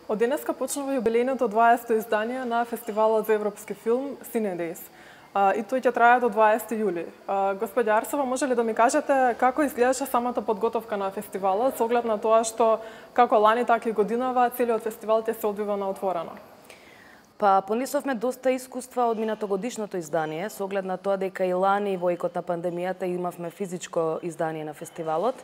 Од денеска почнува јубилејното 20-то издание на Фестивалот за европски филм Cinedis. И тој ќе трае до 20 јули. Господја Арсова, може ли да ми кажете како изгледаше самата подготовка на фестивалот, со оглед на тоа што како лани, така и годинава целиот фестивал ќе се одвива на отворено? Па понесовме доста искуства од минатогодишното издание, со оглед на тоа дека и лани во икот на пандемијата имавме физичко издание на фестивалот.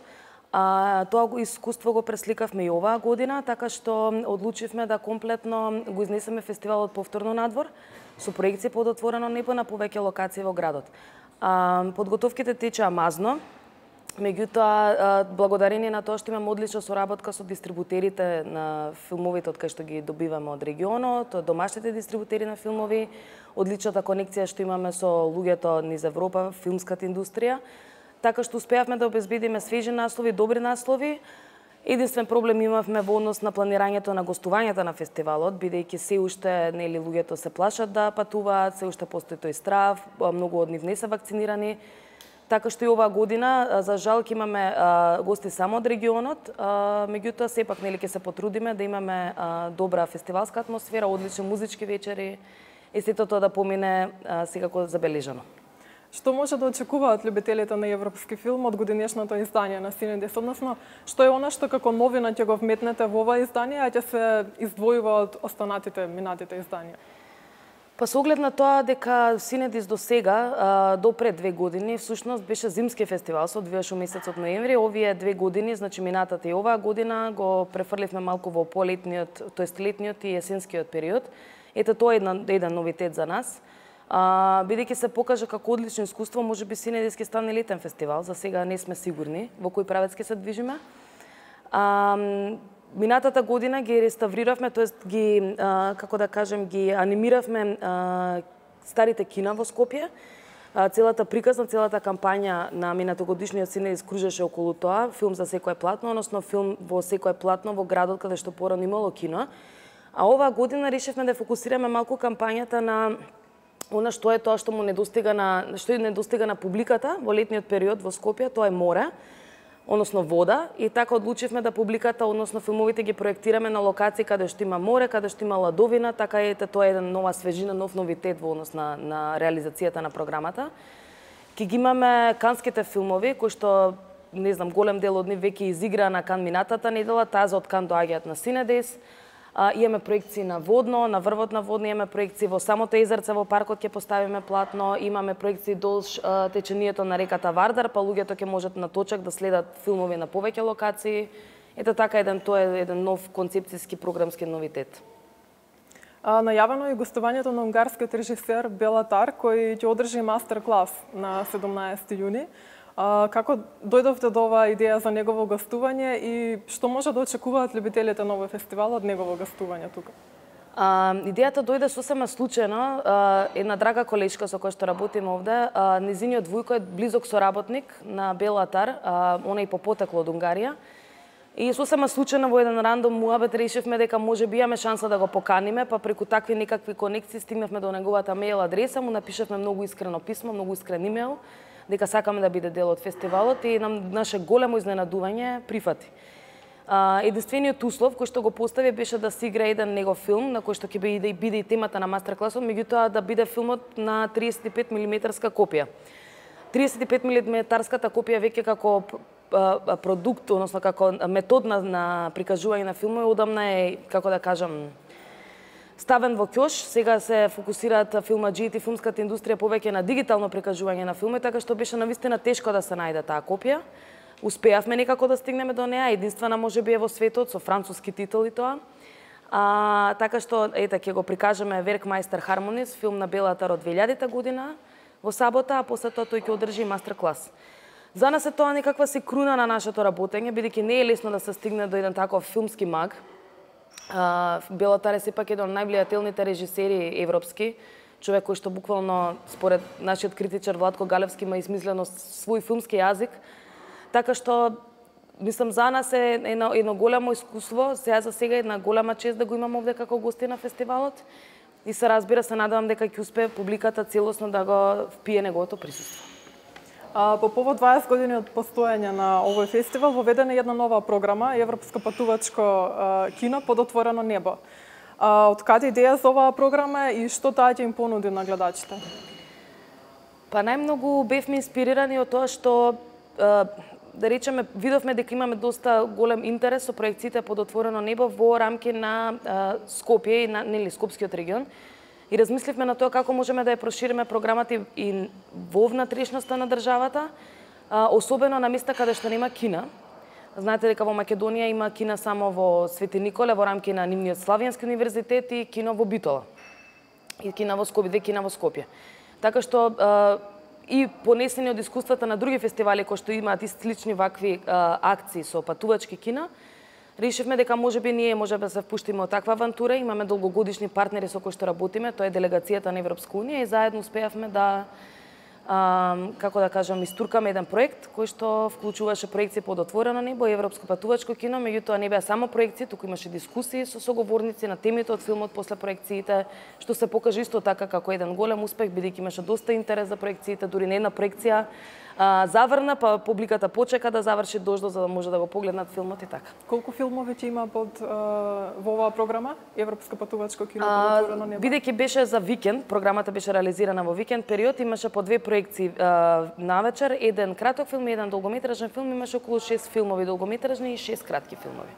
Тоа искуство го пресликавме и оваа година, така што одлучивме да комплетно го изнесеме фестивалот повторно надвор, со проекција под отворено небо на повеќе локации во градот. Подготовките течеа мазно, меѓутоа, благодарение на тоа што имаме одлична соработка со дистрибутерите на филмовите од кај што ги добиваме од регионот, домашните дистрибутери на филмови, одличната конекција што имаме со луѓето низ Европа, филмската индустрија, така што успеавме да обезбедиме свежи наслови, добри наслови. Единствен проблем имавме во однос на планирањето на гостувањата на фестивалот, бидејќи се уште луѓето се плашат да патуваат, се уште постои тој страв, многу од нив не се вакцинирани. Така што и оваа година, за жал, ќе имаме гости само од регионот, меѓутоа сепак ќе се потрудиме да имаме добра фестивалска атмосфера, одлични музички вечери и сето тоа да помине секако забележано. Што може да очекуваат љубителите на европски филм од годинешното издание на Cinedis, односно што е она што како новина ќе го вметнете во ова издание, а ќе се издвојува од останатите минатите изданија? Па со оглед на тоа дека Cinedis до сега, до пред 2 години, всушност беше зимски фестивал, се одвиваше месецот ноември, овие 2 години, значи минатата и оваа година, го префрливме малку во полетниот, тоест летниот и есенскиот период. Ето тоа е еден новитет за нас. Бидејќи се покажа како одлично искуство, можеби Cinedis ќе стане летен фестивал, за сега не сме сигурни во кој правец ќе се движиме. Минатата година ги реставриравме, тоест ги, како да кажем, ги анимиравме старите кина во Скопје. Целата приказна, целата кампања на минатогодишниот Cinedis кружеше околу тоа, филм за секое платно, односно филм во секое платно во градот каде што порано имало кино. А оваа година решивме да фокусираме малку кампањата на она што е тоа што му недостига на публиката во летниот период во Скопје, тоа е море, односно вода, и така одлучивме да публиката, односно филмовите ги проектираме на локации каде што има море, каде што има ладовина, така тоа е една нова свежина, нов новитет во однос на реализацијата на програмата. Ке ги имаме канските филмови, кои што, не знам, голем дел од нив веќе изиграа на Кан минатата недела, таа од Кан доаѓаат на Cinedis. Имаме проекции на водно, на врвот на водно, имаме проекции во самото езерце во паркот ќе поставиме платно, имаме проекции долж течението на реката Вардар, па луѓето ќе можат на точак да следат филмови на повеќе локации. Ето така тоа е еден нов концепцијски програмски новитет. Најавено е гостувањето на унгарскиот режисер Белатар, кој ќе одржи мастер-клас на 17 јуни. Како дојдовте до оваа идеја за негово гостување и што може да очекуваат љубителите на овој фестивал од негово гостување тука? Идејата дојде сосема случајно. Една драга колешка со која што работим овде, незиниот Вујко е близок соработник на Белатар, она и по потекло од Унгарија. И сосема случајно во еден рандом муабет решивме дека може би имаме шанса да го поканиме, па преку такви некакви конекции стигнавме до неговата мејл адреса, му напишавме многу искрено писмо, многу искрен имејл, дека сакаме да биде дел од фестивалот и наше големо изненадување прифати. Единствениот услов кој што го постави беше да се игра еден негов филм на кој што ќе биде и темата на мастер-класот, меѓутоа да биде филмот на 35 мм копија. 35 мм копија веќе како продукт, односно како метод на прикажување на филмови, одамна е, како да кажам, ставен во ќош. Сега се фокусираат филмаџиите и филмската индустрија повеќе на дигитално прикажување на филми, така што беше навистина тешко да се најде таа копија. Успеавме некако да стигнеме до неа, единствена можеби е во светот, со француски титул и тоа. Така што, ќе го прикажеме Werkmeister Harmonies, филм на Белатар од 2000 година, во сабота, а после тоа тој ќе одржи мастер-клас. За нас е тоа некаква се круна на нашето работење, бидејќи не е лесно да се стигне до еден таков филмски маг. Белатар е сепак еден од највлијателните режисери европски, човек кој што буквално, според нашиот критичар Владко Галевски, има измислено свој филмски јазик. Така што, мислам, за нас е едно големо искуство, за сега една голема чест да го имам овде како гости на фестивалот и се надевам дека ќе успее публиката целосно да го впие неговото присуство. По повод 20 години од постоење на овој фестивал воведена е една нова програма, Европско патувачко кино под отворено небо. Од каде идеја за оваа програма и што таа ќе им понуди на гледачите? Па најмногу бевме инспирирани од тоа што да речеме, видовме дека имаме доста голем интерес со проекциите под отворено небо во рамки на Скопје и на Скопскиот регион. И размисливме на тоа како можеме да ја прошириме програмата и во внатрешноста на државата, особено на места каде што нема кина. Знаете дека во Македонија има кина само во Свети Николе во рамки на нивниот Славјански универзитет и кино во Битола. И кина во Скопје, две кина во Скопје. Така што и понесени од искуствата на други фестивали кои што имаат и слични вакви акции со патувачки кина, решивме дека можеби ние можеме да се впуштиме од таква авантура. Имаме долгогодишни партнери со кои што работиме, тоа е делегацијата на Европска унија и заедно успеавме да како да кажам, истуркаме еден проект кој што вклучуваше проекции под отворено небо и Европско патувачко кино, меѓутоа не беа само проекции, туку имаше дискусии со соговорници на темите од филмот после проекциите, што се покажа исто така како еден голем успех, бидејќи имаше доста интерес за проекциите, дури не една проекција заврна, па публиката почека да заврши дождот за да може да го погледнат филмот и така. Колку филмови ќе има во оваа програма Европско патувачко кино под отворено небо? Бидејќи беше за викенд, програмата беше реализирана во викенд период, имаше по две проекции навечер, еден краток филм и еден долгометражен филм, имаше околу 6 филмови долгометражни и 6 кратки филмови.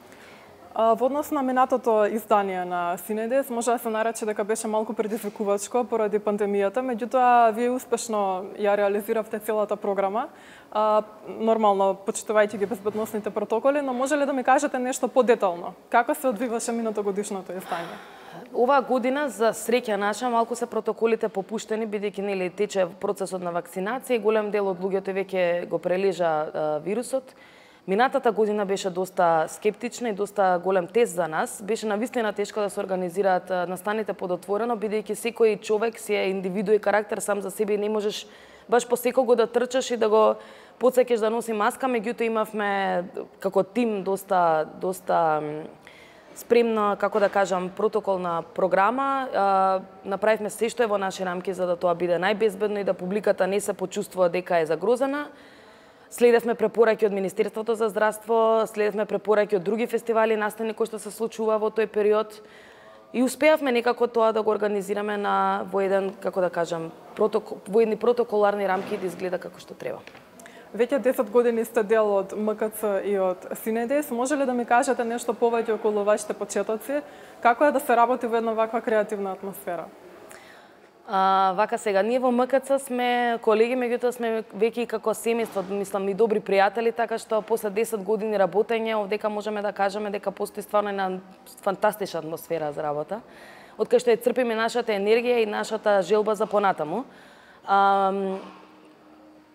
Во однос на минатото издание на Синедес, може да се нарече дека беше малку предизвикувачко поради пандемијата, меѓутоа вие успешно ја реализиравте целата програма, нормално почитувајќи ги безбедносните протоколи, но може ли да ми кажете нешто подетално? Како се одвиваше минатогодишното издание? Оваа година, за среќа наша, малку се протоколите попуштени, бидејќи нели тече процесот на вакцинација и голем дел од луѓето веќе го прележа вирусот. Минатата година беше доста скептична и доста голем тест за нас. Беше навистина тешко да се организираат настаните под отворено, бидејќи секој човек си е индивиду и карактер сам за себе и не можеш баш по секого да трчаш и да го потсекеш да носи маска, меѓутоа имавме како тим доста спремна, како да кажам, протоколна програма. Направивме се што е во наши рамки за да тоа биде најбезбедно и да публиката не се почувствува дека е загрозена. Следевме препораки од Министерството за здравство, следевме препораки од други фестивали и настани кои што се случува во тој период и успеавме некако тоа да го организираме во еден, како да кажам, во едни протоколарни рамки и да изгледа како што треба. Веќе 10 години сте дел од МКЦ и од Синедес. Може ли да ми кажете нешто повеќе околу вашите почетоци? Како е да се работи во една ваква креативна атмосфера? Вака сега, ние во МКЦ сме колеги, меѓутоа сме веќе и како семејство, мислам и добри пријатели, така што после 10 години работење овдека можеме да кажеме дека постои стварно една фантастична атмосфера за работа, од кај што ја црпиме нашата енергија и нашата желба за понатаму.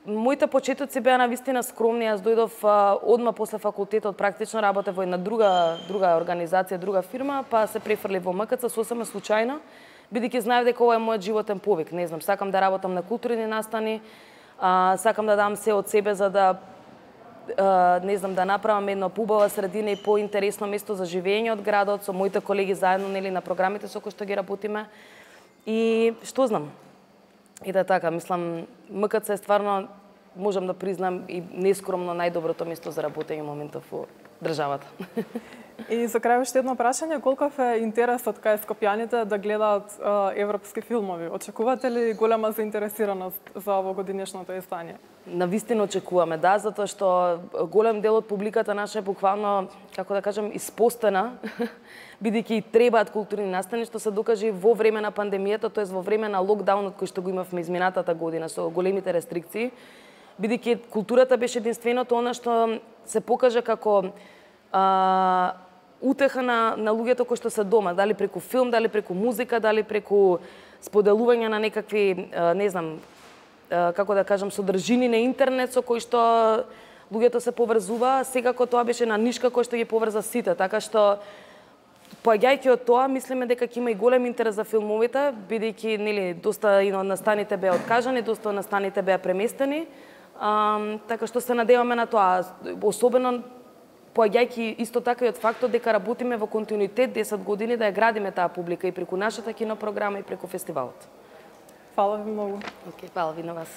Моите почетоци беа навистина скромни, јас дојдов одма после факултетот, практично работев во една друга организација, друга фирма, па се префрлив во МКЦ сосема случајно, бидејќи знаев дека ова е мојот животен повик, не знам, сакам да работам на културни настани, сакам да дам се од себе за да не знам, да направам една поубава средина и поинтересно место за живење од градот со моите колеги заедно нели на програмите со кои што ги работиме. И што знам? И да така, мислам, МКЦ е стварно, можам да признам и нескромно најдоброто место за работење моментов во државата. И за крај уште едно прашање, колков е интересот кај скопјаните да гледаат европски филмови? Очекувате ли голема заинтересираност за овогодишното издание? Навистина очекуваме, да, затоа што голем дел од публиката наша е буквално, како да кажам, испостена, бидејќи требаат културни настани, што се докажи во време на пандемијата, тоест во време на локдаунот кој што го имавме изминатата година со големите рестрикции, бидејќи културата беше единственото она што се покажа како утеха на луѓето кои што се дома, дали преку филм, дали преку музика, дали преку споделување на некакви, не знам, како да кажам, содржини на интернет со кои што луѓето се поврзува, секако тоа беше на нишка кој што ги поврза сите, така што поаѓајќи од тоа, мислиме дека ќе има и голем интерес за филмовите, бидејќи нели доста и настаните беа откажани, доста настаните беа преместени, така што се надеваме на тоа, особено поаѓајќи исто така и од фактот дека работиме во континуитет 10 години да ја градиме таа публика и преку нашата кинопрограма и преку фестивалот. Фала ви многу. Фала ви на вас.